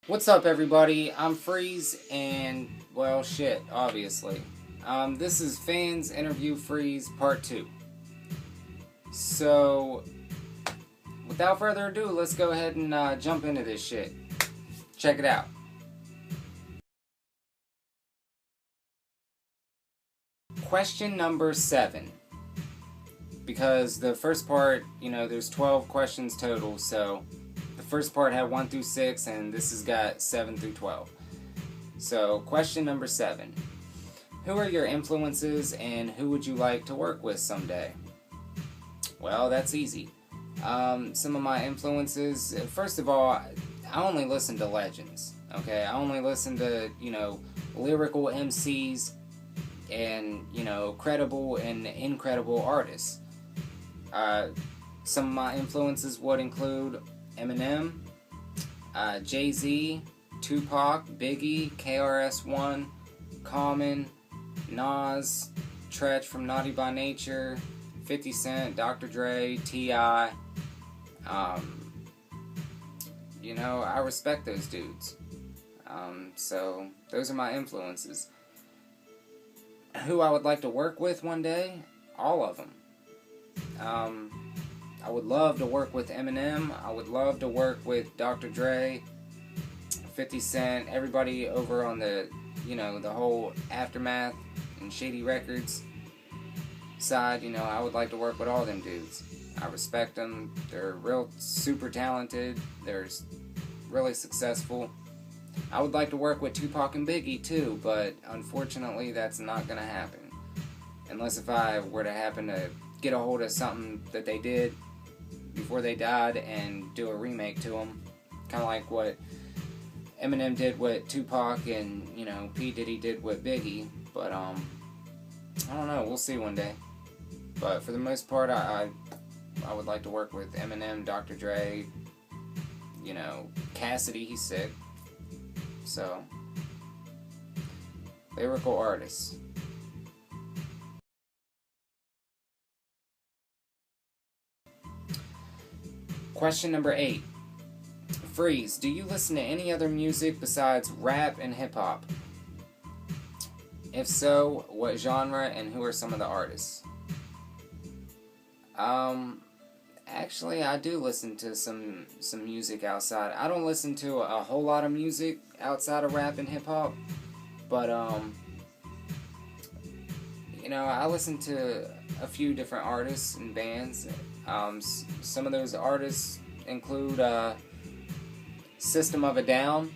What's up, everybody? I'm Freez, and, well, shit, obviously. This is Fans Interview Freez Part 2. So, without further ado, let's go ahead and jump into this shit. Check it out. Question number 7. Because the first part, there's 12 questions total, so the first part had 1 through 6, and this has got 7 through 12. So, question number 7. Who are your influences, and who would you like to work with someday? Well, that's easy. Some of my influences, first of all, I only listen to legends, okay? I only listen to, lyrical MCs and, credible and incredible artists. Some of my influences would include Eminem, Jay-Z, Tupac, Biggie, KRS-One, Common, Nas, Tretch from Naughty by Nature, 50 Cent, Dr. Dre, T.I. I respect those dudes. So those are my influences. Who I would like to work with one day? All of them. I would love to work with Eminem. I would love to work with Dr. Dre, 50 Cent, everybody over on the, the whole Aftermath and Shady Records side. I would like to work with all them dudes. I respect them. They're real super talented. They're really successful. I would like to work with Tupac and Biggie too, but unfortunately that's not going to happen. Unless if I were to happen to get a hold of something that they did before they died and do a remake to them. Kind of like what Eminem did with Tupac and, P. Diddy did with Biggie. But, I don't know. We'll see one day. But for the most part, I would like to work with Eminem, Dr. Dre, Cassidy, he's sick. So, lyrical artists. Question number 8. Freez, do you listen to any other music besides rap and hip-hop? If so, what genre and who are some of the artists? Actually, I do listen to some music outside. I don't listen to a whole lot of music outside of rap and hip-hop, but, I listen to a few different artists and bands. Some of those artists include System of a Down,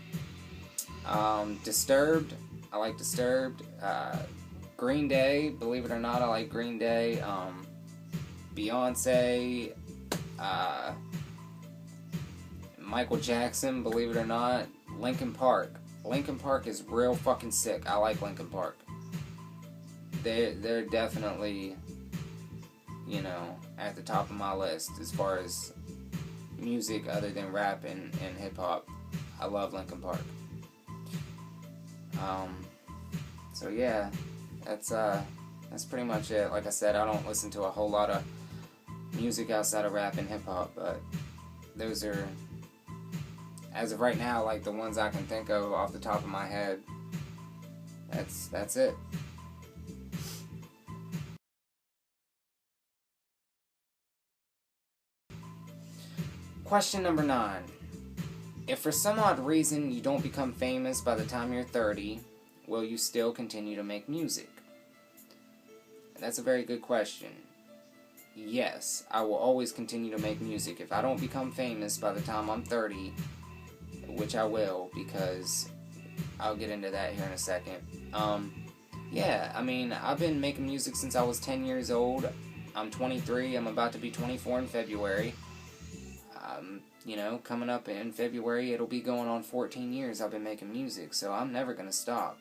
Disturbed. I like Disturbed. Green Day. Believe it or not, I like Green Day. Beyonce. Michael Jackson. Believe it or not. Linkin Park. Linkin Park is real fucking sick. I like Linkin Park. They're definitely, at the top of my list as far as music other than rap and hip-hop. I love Linkin Park. So yeah, that's pretty much it. Like I said, I don't listen to a whole lot of music outside of rap and hip-hop, but those are, as of right now, like the ones I can think of off the top of my head. That's it. Question number 9. If for some odd reason you don't become famous by the time you're 30, will you still continue to make music? That's a very good question. Yes, I will always continue to make music. If I don't become famous by the time I'm 30, which I will, because I'll get into that here in a second. Yeah, I mean, I've been making music since I was 10 years old. I'm 23. I'm about to be 24 in February. Coming up in February, it'll be going on 14 years I've been making music, so I'm never going to stop,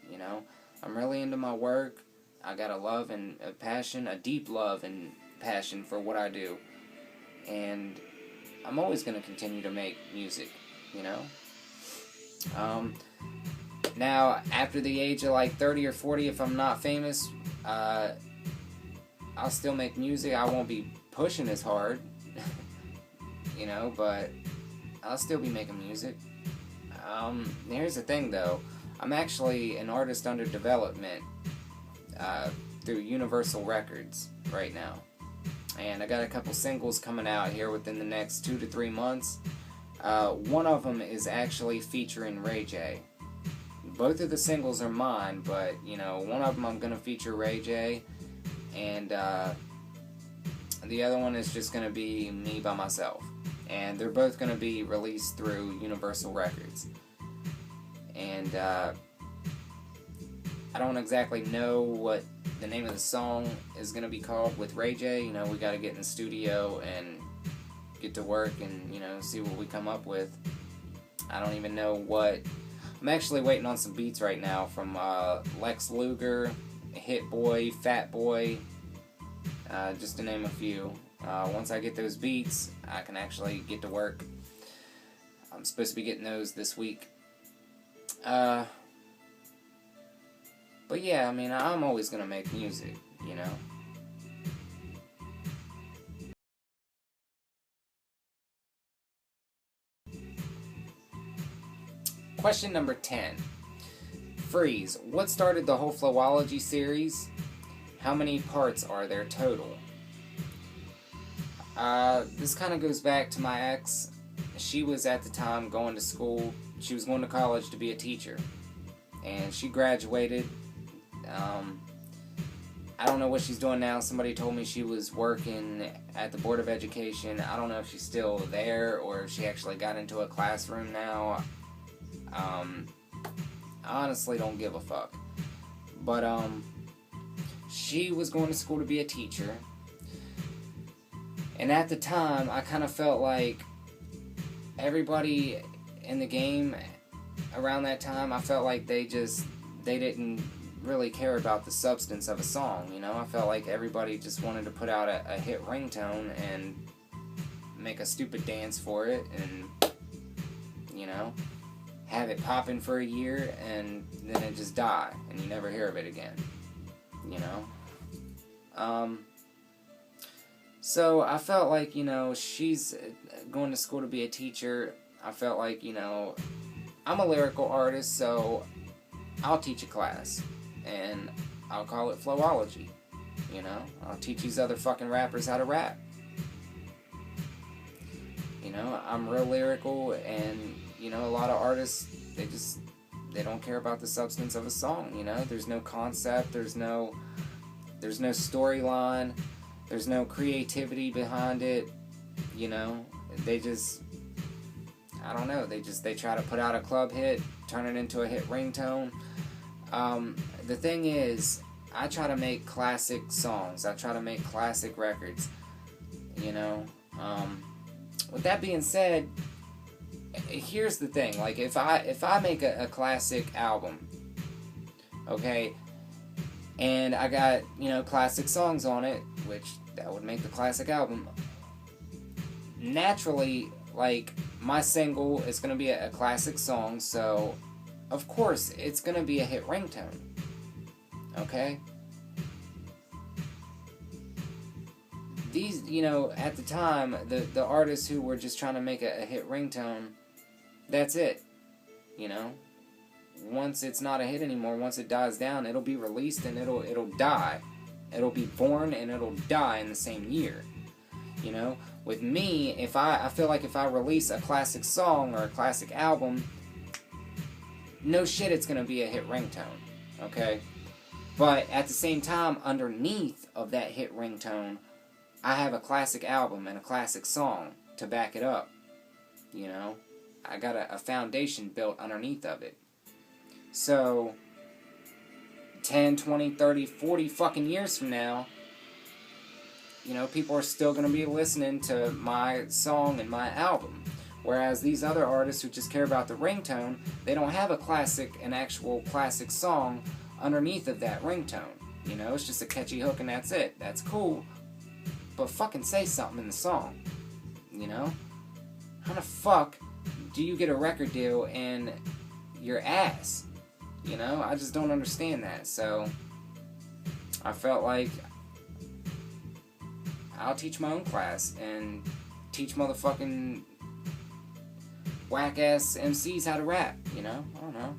I'm really into my work. I got a love and a passion, a deep love and passion for what I do. And I'm always going to continue to make music, Now, after the age of like 30 or 40, if I'm not famous, I'll still make music. I won't be pushing as hard, but I'll still be making music. Here's the thing though. I'm actually an artist under development through Universal Records right now. And I got a couple singles coming out here within the next 2 to 3 months. One of them is actually featuring Ray J. Both of the singles are mine, but, you know, one of them I'm going to feature Ray J, and the other one is just going to be me by myself. And they're both going to be released through Universal Records. And I don't exactly know what the name of the song is going to be called with Ray J. You know, we got to get in the studio and get to work and, you know, see what we come up with. I don't even know what. I'm actually waiting on some beats right now from Lex Luger, Hit Boy, Fat Boy, just to name a few. Once I get those beats, I can actually get to work. I'm supposed to be getting those this week. But yeah, I mean, I'm always going to make music, you know. Question number 10. Freeze, what started the whole Flowology series? How many parts are there total? This kind of goes back to my ex. She was at the time going to school. She was going to college to be a teacher. And she graduated. I don't know what she's doing now. Somebody told me she was working at the Board of Education. I don't know if she's still there or if she actually got into a classroom now. I honestly don't give a fuck. But she was going to school to be a teacher. And at the time, I kind of felt like everybody in the game around that time, I felt like they didn't really care about the substance of a song, you know? I felt like everybody just wanted to put out a hit ringtone and make a stupid dance for it and, you know, have it popping for a year and then it just die and you never hear of it again, you know? So I felt like, you know, she's going to school to be a teacher. I felt like, you know, I'm a lyrical artist, so I'll teach a class. And I'll call it Flowology. You know? I'll teach these other fucking rappers how to rap. You know? I'm real lyrical, and, you know, a lot of artists, they don't care about the substance of a song, you know? There's no concept, there's no storyline, there's no creativity behind it, you know? They just, I don't know, they try to put out a club hit, turn it into a hit ringtone. The thing is, I try to make classic songs. I try to make classic records, you know. With that being said, here's the thing. Like, if I make a classic album, okay, and I got, you know, classic songs on it, which that would make the classic album, naturally, like, my single is going to be a classic song, so of course it's going to be a hit ringtone. Okay? These, you know, at the time, the artists who were just trying to make a hit ringtone, that's it. You know? Once it's not a hit anymore, once it dies down, it'll be released and it'll die. It'll be born and it'll die in the same year. You know? With me, I feel like if I release a classic song or a classic album, no shit it's gonna be a hit ringtone. Okay? But at the same time, underneath of that hit ringtone, I have a classic album and a classic song to back it up. You know? I got a foundation built underneath of it. So, 10, 20, 30, 40 fucking years from now, you know, people are still going to be listening to my song and my album. Whereas these other artists who just care about the ringtone, they don't have an actual classic song underneath of that ringtone. You know, it's just a catchy hook and that's it. That's cool. But fucking say something in the song. You know? How the fuck do you get a record deal and your ass? You know? I just don't understand that. So, I felt like I'll teach my own class and teach motherfucking whack-ass MCs how to rap, you know? I don't know.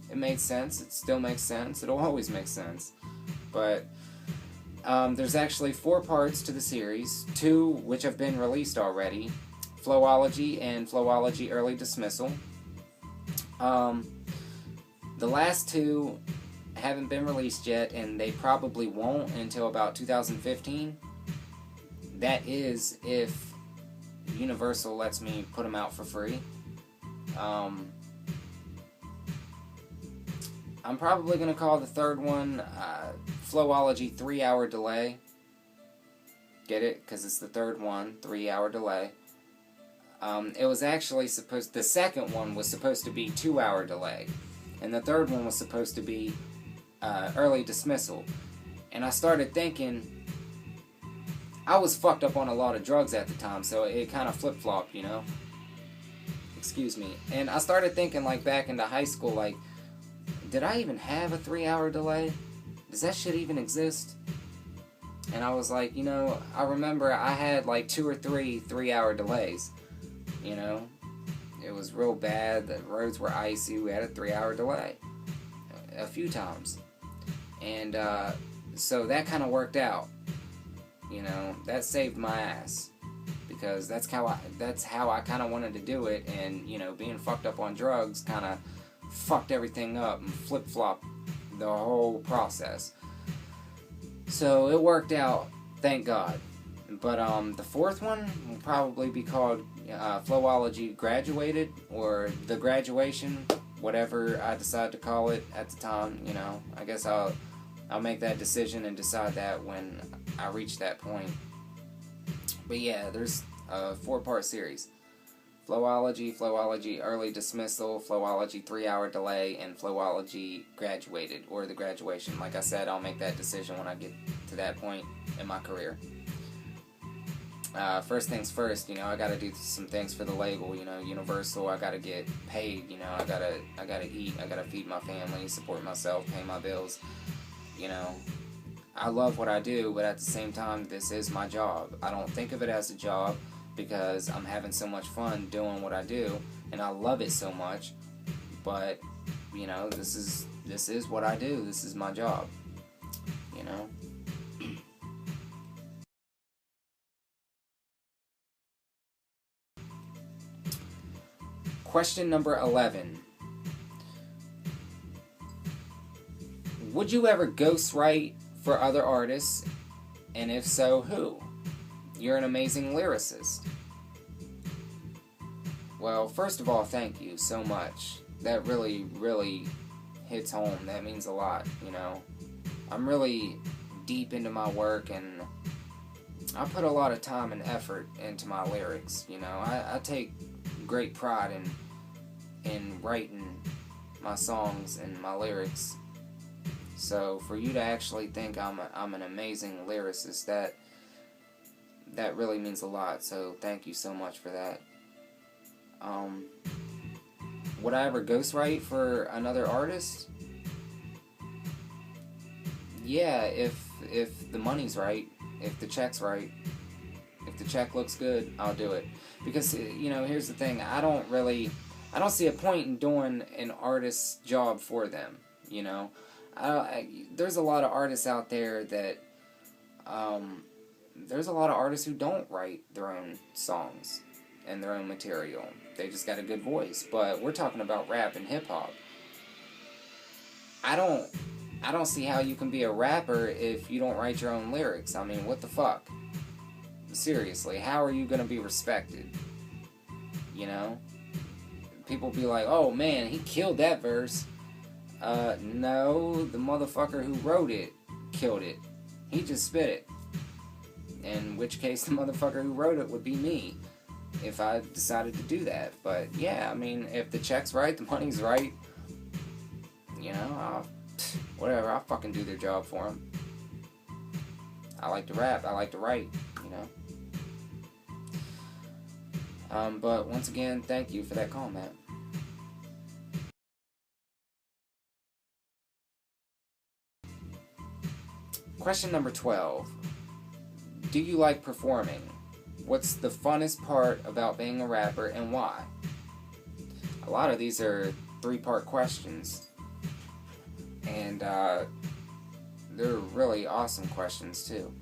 It made sense. It still makes sense. It'll always make sense. But there's actually 4 parts to the series, 2 which have been released already, Flowology and Flowology Early Dismissal. The last 2 haven't been released yet, and they probably won't until about 2015. That is if Universal lets me put them out for free. I'm probably going to call the 3rd one Flowology 3-hour delay. Get it? Because it's the 3rd one, 3-hour delay. It was actually supposed... The 2nd one was supposed to be 2-hour delay. And the 3rd one was supposed to be early dismissal. And I started thinking... I was fucked up on a lot of drugs at the time, so it kind of flip-flopped, you know? Excuse me. And I started thinking, like, back into high school, like, did I even have a 3-hour delay? Does that shit even exist? And I was like, you know, I remember I had, like, 2 or 3 3-hour delays, you know? It was real bad. The roads were icy. We had a 3-hour delay a few times. And so that kind of worked out. You know, that saved my ass, because that's how I kind of wanted to do it, and you know, being fucked up on drugs kind of fucked everything up and flip-flopped the whole process. So it worked out, thank God. But the 4th one will probably be called Flowology Graduated, or The Graduation, whatever I decide to call it at the time. You know, I guess I'll make that decision and decide that when I reach that point. But yeah, there's a 4-part series. Flowology, Flowology Early Dismissal, Flowology 3-hour delay, and Flowology Graduated, or The Graduation. Like I said, I'll make that decision when I get to that point in my career. First things first, you know, I gotta do some things for the label, you know, Universal. I gotta get paid, you know, I gotta eat, I gotta feed my family, support myself, pay my bills. You know, I love what I do, but at the same time, this is my job. I don't think of it as a job because I'm having so much fun doing what I do, and I love it so much. But, you know, this is what I do. This is my job. You know? Question number 11. Would you ever ghostwrite for other artists? And if so, who? You're an amazing lyricist. Well, first of all, thank you so much. That really, really hits home. That means a lot, you know. I'm really deep into my work, and I put a lot of time and effort into my lyrics, you know. I take great pride in writing my songs and my lyrics. So for you to actually think I'm an amazing lyricist, that really means a lot. So thank you so much for that. Would I ever ghostwrite for another artist? Yeah, if the money's right, if the check's right, if the check looks good, I'll do it. Because, you know, here's the thing, I don't see a point in doing an artist's job for them, you know. There's a lot of artists out there that, there's a lot of artists who don't write their own songs and their own material. They just got a good voice. But we're talking about rap and hip-hop. I don't see how you can be a rapper if you don't write your own lyrics. I mean, what the fuck? Seriously, how are you going to be respected? You know? People be like, oh man, he killed that verse. No, the motherfucker who wrote it killed it. He just spit it. In which case, the motherfucker who wrote it would be me, if I decided to do that. But yeah, I mean, if the check's right, the money's right, you know, whatever, I'll fucking do their job for them. I like to rap, I like to write, you know. But once again, thank you for that comment. Question number 12. Do you like performing? What's the funnest part about being a rapper, and why? a lot of these are 3-part questions. And they're really awesome questions too.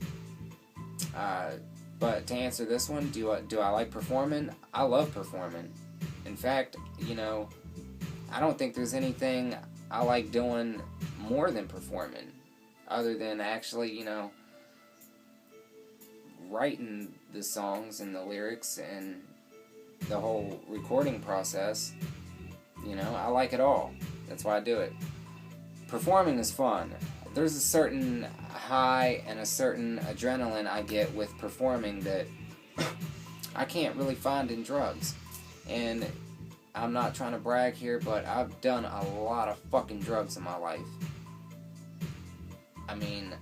But to answer this one, do I like performing? I love performing. In fact, you know, I don't think there's anything I like doing more than performing, other than actually, you know, writing the songs and the lyrics and the whole recording process. You know, I like it all. That's why I do it. Performing is fun. There's a certain high and a certain adrenaline I get with performing that I can't really find in drugs. And I'm not trying to brag here, but I've done a lot of fucking drugs in my life. I mean,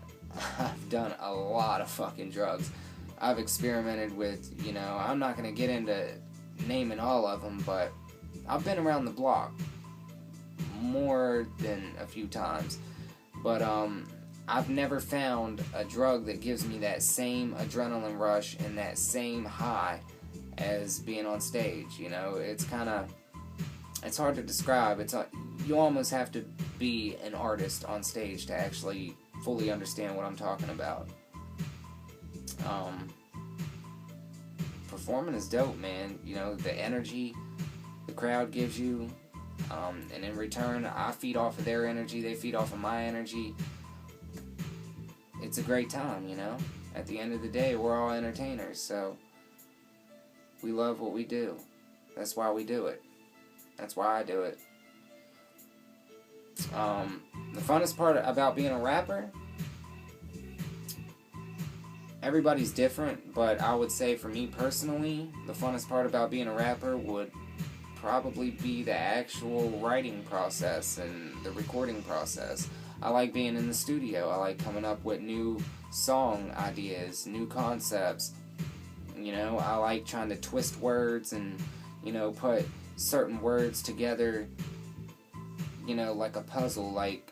I've done a lot of fucking drugs. I've experimented with, you know, I'm not going to get into naming all of them, but I've been around the block more than a few times. But I've never found a drug that gives me that same adrenaline rush and that same high as being on stage. You know, it's hard to describe. You almost have to be an artist on stage to actually fully understand what I'm talking about. Performing is dope, man. You know, the energy the crowd gives you, and in return, I feed off of their energy, they feed off of my energy. It's a great time, you know? At the end of the day, we're all entertainers, so we love what we do. That's why we do it. That's why I do it. The funnest part about being a rapper, everybody's different, but I would say for me personally, the funnest part about being a rapper would probably be the actual writing process and the recording process. I like being in the studio. I like coming up with new song ideas, new concepts. You know, I like trying to twist words and, you know, put certain words together, you know, like a puzzle. Like,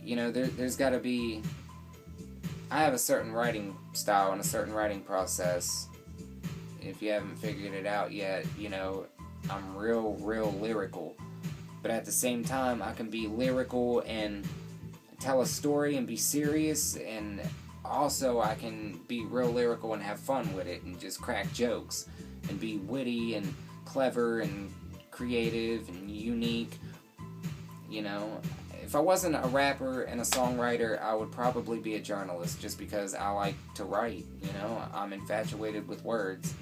you know, there's got to be... I have a certain writing style and a certain writing process. If you haven't figured it out yet, you know, I'm real lyrical. But at the same time, I can be lyrical and tell a story and be serious, and also I can be real lyrical and have fun with it and just crack jokes and be witty and clever and creative and unique. You know, if I wasn't a rapper and a songwriter, I would probably be a journalist, just because I like to write. You know, I'm infatuated with words.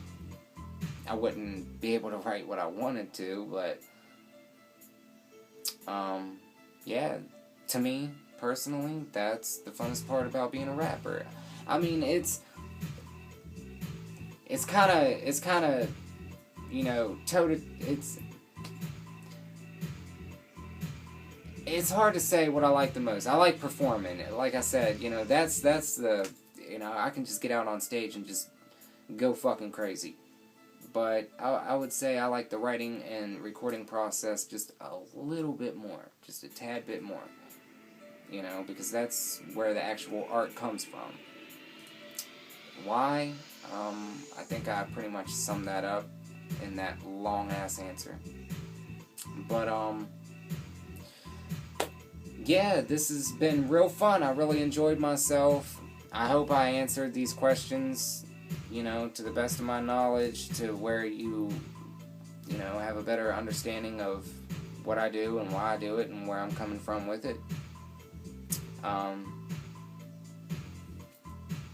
I wouldn't be able to write what I wanted to, but yeah, to me personally, that's the funnest part about being a rapper. I mean, it's kind of, you know, it's hard to say what I like the most. I like performing. Like I said, you know, that's the, you know, I can just get out on stage and just go fucking crazy. But I would say I like the writing and recording process just a little bit more. Just a tad bit more. You know, because that's where the actual art comes from. Why? I think I pretty much summed that up in that long-ass answer. But, yeah, this has been real fun. I really enjoyed myself. I hope I answered these questions, you know, to the best of my knowledge, to where you know, have a better understanding of what I do and why I do it and where I'm coming from with it.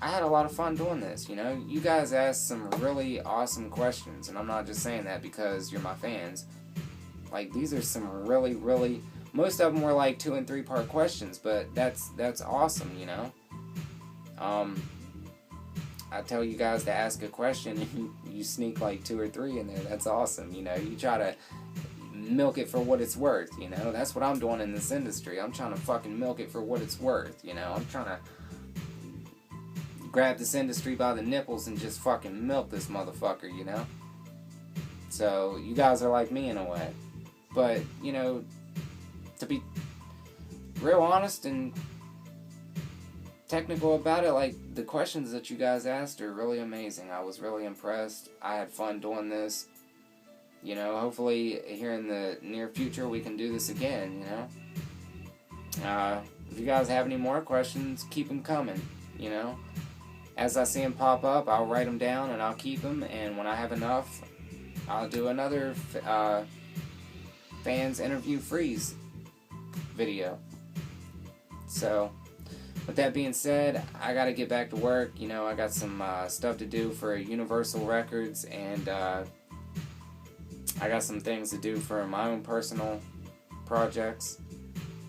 I had a lot of fun doing this, you know. You guys asked some really awesome questions, and I'm not just saying that because you're my fans. Like, these are some really... Most of them were like 2- and 3-part questions, but that's awesome, you know. I tell you guys to ask a question, and you sneak like 2 or 3 in there. That's awesome, you know. You try to milk it for what it's worth, you know. That's what I'm doing in this industry. I'm trying to fucking milk it for what it's worth, you know. I'm trying to grab this industry by the nipples and just fucking milk this motherfucker, you know. So you guys are like me in a way. But, you know, to be real honest and technical about it, like, the questions that you guys asked are really amazing. I was really impressed. I had fun doing this. you know, hopefully here in the near future we can do this again, you know. If you guys have any more questions, keep them coming, you know. As I see them pop up, I'll write them down and I'll keep them, and when I have enough, I'll do another fans interview Freez video. So, with that being said, I gotta get back to work. You know, I got some stuff to do for Universal Records, and I got some things to do for my own personal projects.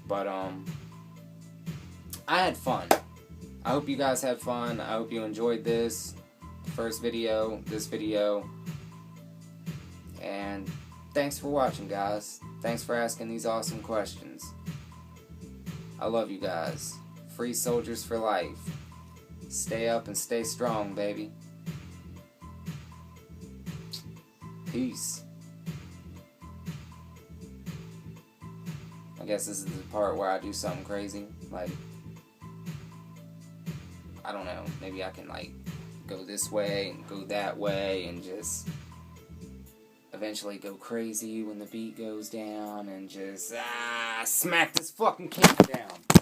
But I had fun. I hope you guys had fun. I hope you enjoyed this first video, this video. And thanks for watching, guys. Thanks for asking these awesome questions. I love you guys. Free soldiers for life. Stay up and stay strong, baby. Peace. I guess this is the part where I do something crazy. Like, I don't know. Maybe I can, like, go this way and go that way and just eventually go crazy when the beat goes down and just smack this fucking camera down.